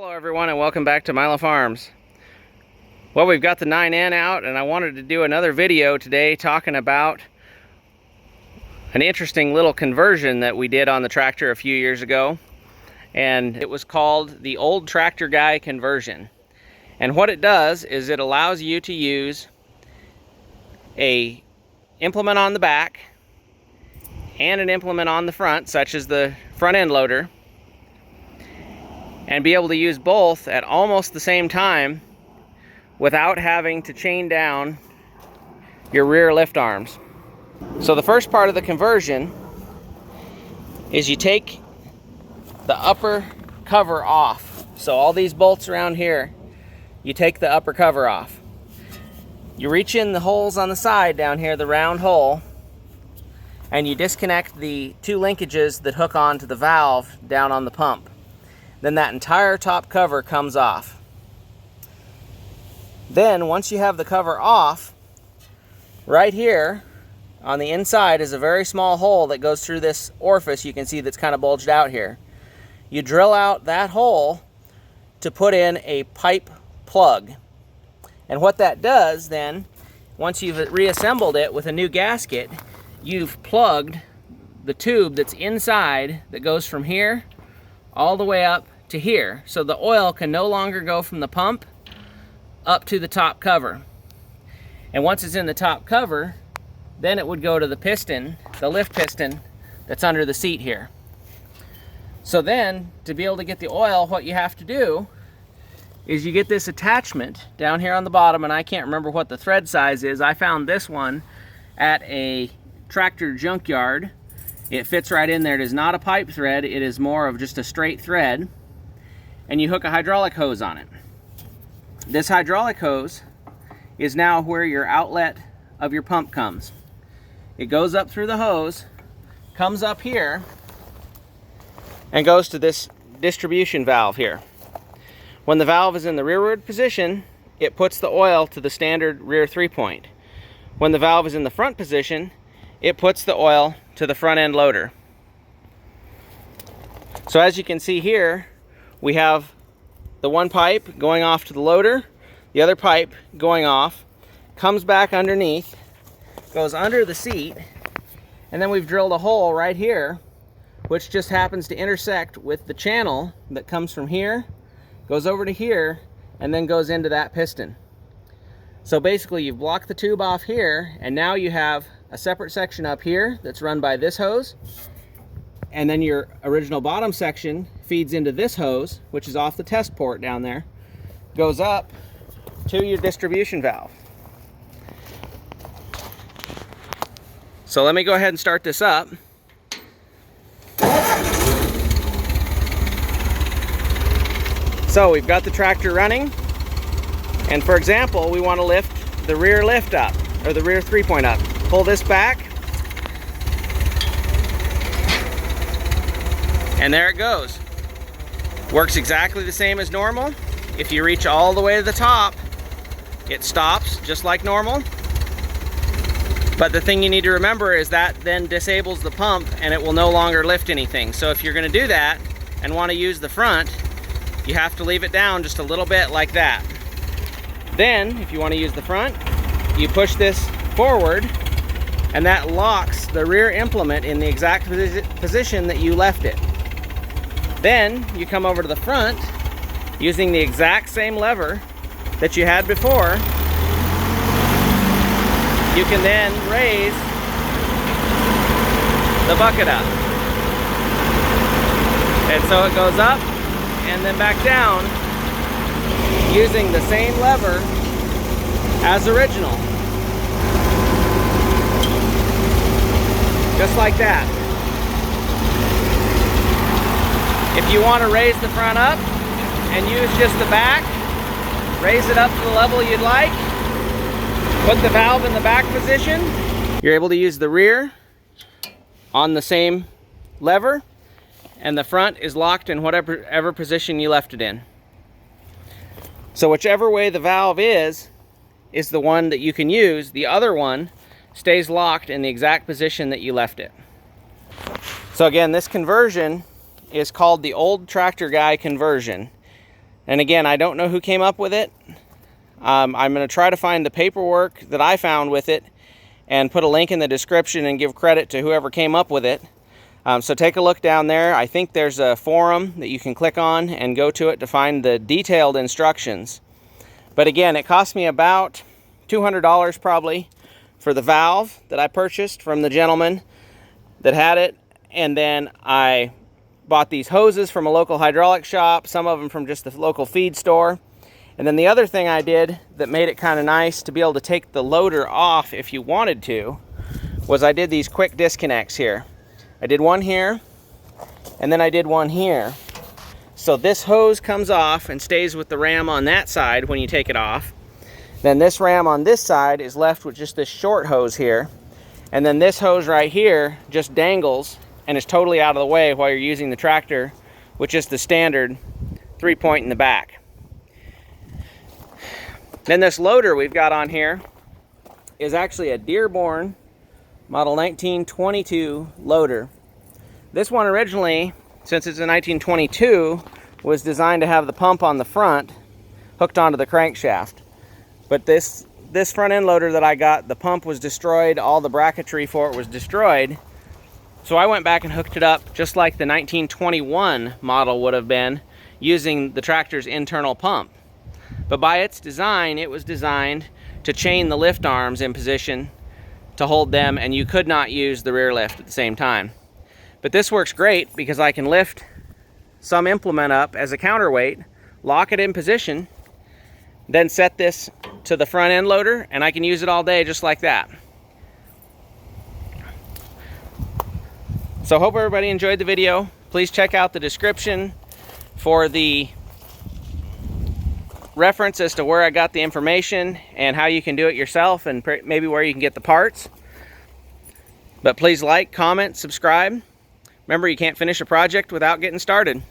Hello everyone and welcome back to Milo Farms. Well, we've got the 9N out and I wanted to do another video today talking about an interesting little conversion that we did on the tractor a few years ago. And it was called the Old Tractor Guy conversion. And what it does is it allows you to use a implement on the back and an implement on the front, such as the front end loader, and be able to use both at almost the same time without having to chain down your rear lift arms. So the first part of the conversion is you take the upper cover off. So all these bolts around here, you take the upper cover off. You reach in the holes on the side down here, the round hole, and you disconnect the two linkages that hook onto the valve down on the pump. Then that entire top cover comes off. Then once you have the cover off, right here on the inside is a very small hole that goes through this orifice you can see that's kind of bulged out here. You drill out that hole to put in a pipe plug. And what that does then, once you've reassembled it with a new gasket, you've plugged the tube that's inside that goes from here all the way up to here. So the oil can no longer go from the pump up to the top cover. And once it's in the top cover, then it would go to the piston, the lift piston that's under the seat here. So then, to be able to get the oil, what you have to do is you get this attachment down here on the bottom, and I can't remember what the thread size is. I found this one at a tractor junkyard. It fits right in there. It is not a pipe thread, it is more of just a straight thread. And you hook a hydraulic hose on it. This hydraulic hose is now where your outlet of your pump comes. It goes up through the hose, comes up here, and goes to this distribution valve here. When the valve is in the rearward position, it puts the oil to the standard rear 3-point. When the valve is in the front position, it puts the oil to the front end loader. So as you can see here, we have the one pipe going off to the loader, the other pipe going off, comes back underneath, goes under the seat, and then we've drilled a hole right here, which just happens to intersect with the channel that comes from here, goes over to here, and then goes into that piston. So basically you've blocked the tube off here, and now you have a separate section up here that's run by this hose, and then your original bottom section feeds into this hose, which is off the test port down there, goes up to your distribution valve. So let me go ahead and start this up. So we've got the tractor running, and for example, we want to lift the rear lift up, or the rear 3-point up. Pull this back, and there it goes. Works exactly the same as normal. If you reach all the way to the top, it stops just like normal. But the thing you need to remember is that then disables the pump and it will no longer lift anything. So if you're going to do that and want to use the front, you have to leave it down just a little bit like that. Then, if you want to use the front, you push this forward, and that locks the rear implement in the exact position that you left it. Then you come over to the front using the exact same lever that you had before. You can then raise the bucket up. And so it goes up and then back down using the same lever as original. Just like that. If you want to raise the front up and use just the back, raise it up to the level you'd like, put the valve in the back position, you're able to use the rear on the same lever, and the front is locked in whatever position you left it in. So whichever way the valve is the one that you can use. The other one stays locked in the exact position that you left it. So again, this conversion is called the Old Tractor Guy conversion. And again, I don't know who came up with it. I'm going to try to find the paperwork that I found with it and put a link in the description and give credit to whoever came up with it. So take a look down there. I think there's a forum that you can click on and go to it to find the detailed instructions. But again, it cost me about $200 probably for the valve that I purchased from the gentleman that had it. And then I bought these hoses from a local hydraulic shop, some of them from just the local feed store. And then the other thing I did that made it kind of nice to be able to take the loader off if you wanted to was I did these quick disconnects here. I did one here, and then I did one here. So this hose comes off and stays with the ram on that side when you take it off. Then this ram on this side is left with just this short hose here. And then this hose right here just dangles and is totally out of the way while you're using the tractor with just the standard 3-point in the back. Then this loader we've got on here is actually a Dearborn Model 1922 loader. This one originally, since it's a 1922, was designed to have the pump on the front hooked onto the crankshaft. But this front end loader that I got, the pump was destroyed, all the bracketry for it was destroyed. So I went back and hooked it up just like the 1921 model would have been, using the tractor's internal pump. But by its design, it was designed to chain the lift arms in position to hold them, and you could not use the rear lift at the same time. But this works great because I can lift some implement up as a counterweight, lock it in position, then set this to the front end loader, and I can use it all day just like that. So hope everybody enjoyed the video. Please check out the description for the reference as to where I got the information and how you can do it yourself, and maybe where you can get the parts. But please like, comment, subscribe. Remember, you can't finish a project without getting started.